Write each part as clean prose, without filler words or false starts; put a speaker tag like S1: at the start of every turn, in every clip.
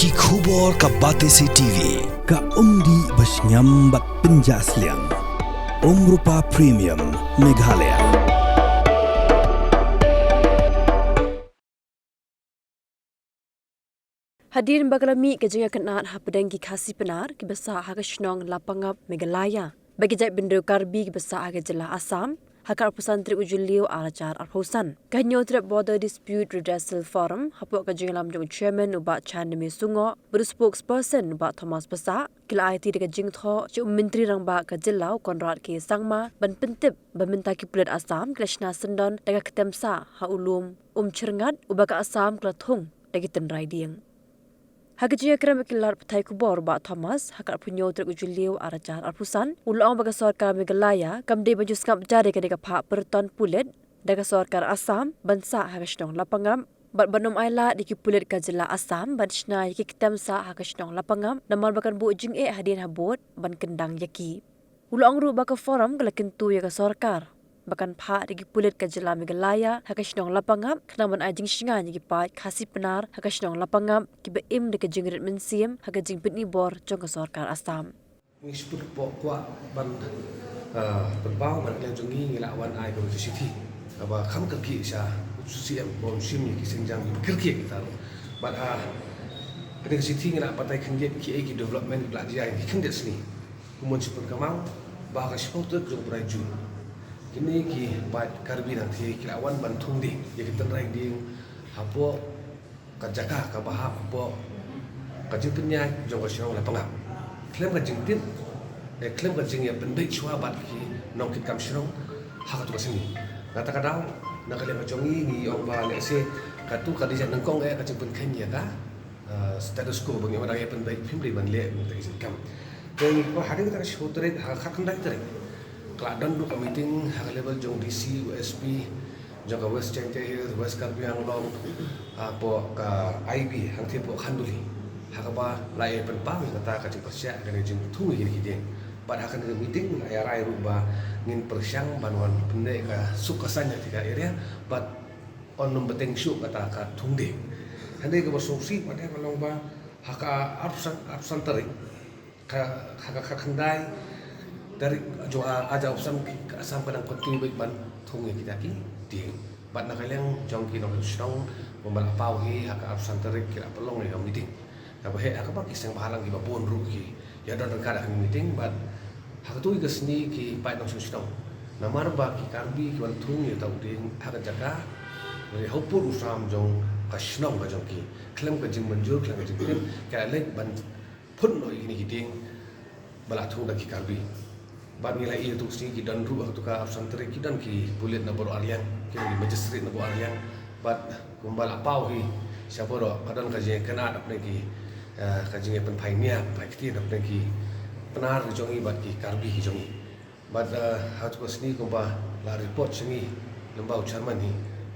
S1: Ki khubor ka Batesi TV
S2: ka umdi basnyam bat penjaslian Rupa Premium Meghalaya.
S3: Hadirin bagalami kejengah kenat hapadang ki khasi penar ki besa haga shnong lapangap Meghalaya. Bagi jai bendera karbi ki besa haga jelah Assam, hakar pesantri ujuliu arajar arhosan. Kanyo trip border dispute redressal forum, hapuk kejengah lam jong chairman ubat Chandame Sungo, beru spokesperson ubat Thomas Besa, kila IT dekat jeng tho, cik menteri rang ba ke jelau Konrad K. Sangma, ban pentip berminta ki pulit Assam, Krishna Sendon, dekat ketemsa, ha ulum, Cerngat, ubaka Assam kelathung, dekat tenrai dieng. Hagajia kram kilar petai kubor ba Thomas hakar punyo truk ujuliu arajar arpusan ulang baga sarkar Meghalaya kamde baju skap jare kadeka phak perton pulit daga sarkar Assam bansa hagashnong lapangam bat banom aila diki pulit kajela Assam banshna yaki kitamsa hagashnong lapangam namal bakan bu jing hadin habot ban kendang yaki ulang ru baka forum galakin tu yaga sarkar bakan phak diki pulit kajela Meghalaya hagashnong lapangam kenaman ajing shinga yaki pai khasi penar hagashnong lapangam ki beim deke jingrit mensiam hagajing pitni bor jong sarkar Assam
S4: Ngishput po kwa ban berbau ban yang jongi ngelawan ai ko city aba kham ka ki sha CM bom sim ki senjang kirki kita ban ada city ngela patai khenjet ki ki development la dia ki khenjet sini kumun sipun kamang ba ka sport ke beraju kini ki bat karbi nang thi ki lawan ban thung di ya kita rai ding hapo ka jaka ka bahap po ka jipnya jong ka shong la pangap klaim ka jingtin klaim ka jing ya pendai chua bat ki nong kit kam shong ha ka tu sini kata kadang nak kalian jongi ni ong ba le se ka tu ka di jan kong ka jipun khen ya ka status quo bang yang ada pendai phimri ban le ta isi kam jadi ko hari kita show trade ha kha khandai trade Keladang dulu meeting hak level jong DC, USP, jong ke West Changte Hills, West Karbi Anglong, po ke IB, hang tiap po khanduli. Hak apa lai penpam kata kacing persyak kena jeng tunggu gini gini. Pada akan ada meeting ayah rai rubah ngin persyang banuan pendek ke sukasanya tiga area, but on nombeteng syuk kata ke tungde. Handai ke bersolusi pada kalau bah hak absen terik, hak khandai dari jua aja opsan ke Assam kadang penting baik ban thung kita ki dia bat nak kalian jong ki nok strong membalak pau hi hak opsan terik kira pelong ni meeting apa he hak apa kisang bahalang ki babon ru ki ya don kada meeting bat hak tu ke sini ki pai nok strong namar ba ki karbi ki ban thung ya tau ding hak jaga dari hopur usam jong ka strong ka jong ki klem ka jing manjur klem ka jing ka lek ban pun no ini ki ding balak thung da ki karbi bat nilai itu sini kita dan rubah tu ka absen terik kita dan ki bulit na baru Aryan kita di Majestri na baru Aryan bat kumbal apau hi siapa ro kadang kaji kena apa ki kaji penpai niat pai kiti apa ki penar jongi bat ki karbi ki jongi bat hatu ko sini kumbal la report sini lembau chairman hi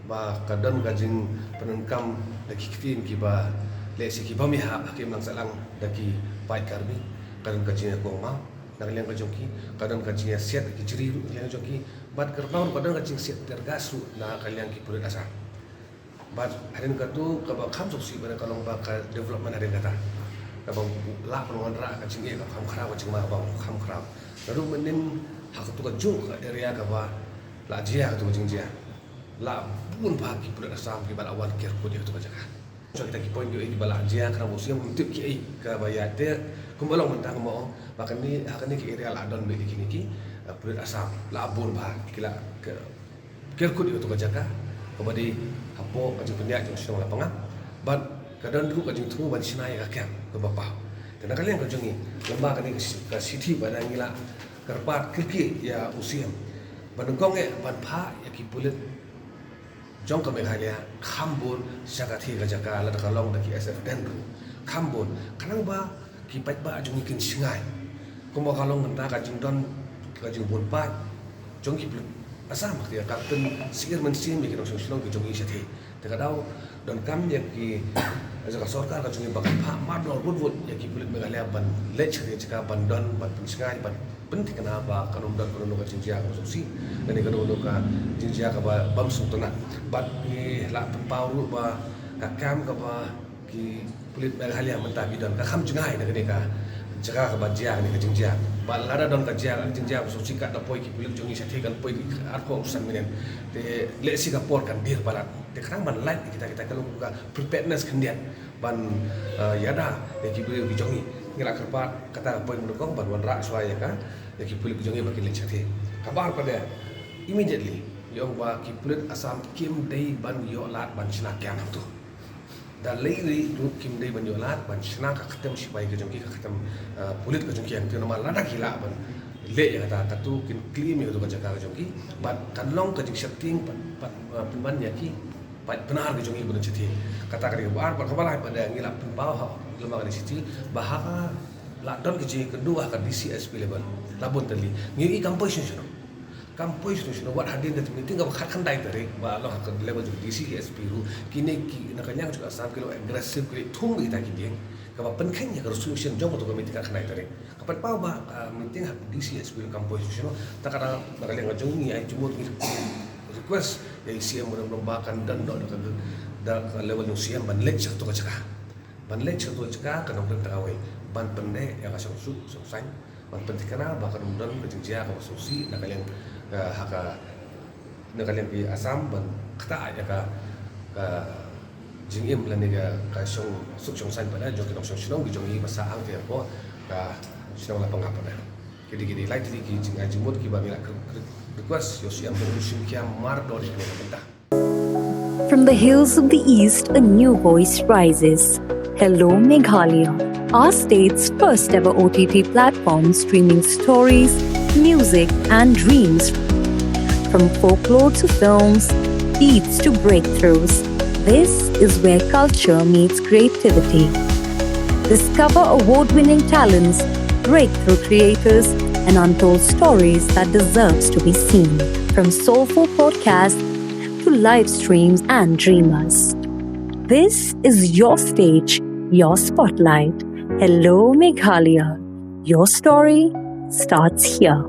S4: ba kadang kaji penengkam lagi kiti ki ba lesi ki bamiha hakim lang salang daki pai karbi kadang kaji ko ma kalian kajonki kadang kajinya siat kiciri kalian kajonki bat kerpaun kadang kajing siat tergasu na kalian ki pulit asa bat harin katu kabang kham soksi pada kalau bakal development harin kata kabang la penongan ra kajing e kham khrau kajing ma bang kham khrau lalu menin hak tu kajung area kaba la jia tu kajing jia la bun ba ki pulit asa ki bal awal ker ko dia tu kajaka so kita ki point yo ki bal jia kra musim untuk ki ka bayate kumbalong mentang mo bahkan ni akan ni area ladon be kini ki pulit Assam labun bah kila ke kerkut itu kajaka kembali hapo kajing penyak jong song lapangan bat kadang dulu kajing tu ban sinai ka ke bapa dan kalian kajongi lembah kani ke city pada ngila kerpat kiki ya usiam banengkong ban pha ya ki pulit jong ke Meghalaya khambun syakati kajaka la kalong daki SF Denru khambun kanang ba kipat ba jong ikin singai kumba kalong ngenta kajing don kajing bon pat jong ki Assam dia kapten sir mensim ki nong song ki jong i sathe te kadau don kam ya ki aja sarkar ka jong ba pa ma dor bud ya ki pulit Meghalaya ban lech re jaka ban don ban singai ban penting kenapa kanong don kono ka jinjia ko si dan ni kono ka jinjia ka ba bam sung tona bat ni la pau ru ba ka kam ka ba ki pulit Meghalaya mentah bidon ka kham jengai na kene ka jaga ka bajia ni ka jingjia bal ada don ka jia jingjia so sika da poi ki pulit jongi sa thekan poi ar ko usan minen te le Singapore kan dir balat te khang ban light kita kalau ka preparedness kendian ban yada ne ki pulit jongi ngira kerpat kata poi mendukung ban wan ra swaya ka ne ki pulit jongi makin le chathe kabar pada immediately yong ba ki pulit Assam kim dei ban yo lat ban china kyam tu dan lei tu kim dei ban yo lat ban china ka khatam sipai ke jongki ka khatam pulit ka jongki yang tu nama lada gila ban le ya kata tu kin clean yo tu ka jaga ka jongki ban kan long ka jing setting ban ya ki benar ke jongki ban chithi kata ka bar par khabar pada ngila pembau ha lembaga di situ bahaka ladon ke jing kedua ka DCSP level labon tali ngi kampus sino kampus sino wat hadin ke meeting ka khat dai tare ba lo ka level ju DCSP ru kini ki nakanya juga 3 kilo aggressive kali thung kita ki ding ka ba penkheng ya resolution jong to ka meeting ka khanai tare kapat pau ba meeting ha DCSP kampus sino takara nakale ngajong ni ai jumut request ya ICM menombakan dan da level yang siam ban lecture to ka caka ban lecture to caka ka nong tawai ban pende ya ka song sang ban pentikana bahkan mudan ke jingjia ka sosi nakale haka nakalian di Assam ban kata aja ka jingim lan ka song suk song san pada jong kita song ki jong i masa ang te ko ka song la pangapa na kidi lai ti ki jinga jimut ki ba mila request yo siam sim kiam mar do ni benda.
S5: From the hills of the east, a new voice rises. Hello Meghalaya, our state's first ever OTT platform streaming stories, music and dreams. From folklore to films, beats to breakthroughs, this is where culture meets creativity. Discover award-winning talents, breakthrough creators, and untold stories that deserves to be seen. From soulful podcasts to live streams and dreamers. This is your stage, your spotlight. Hello Meghalaya. Your story starts here.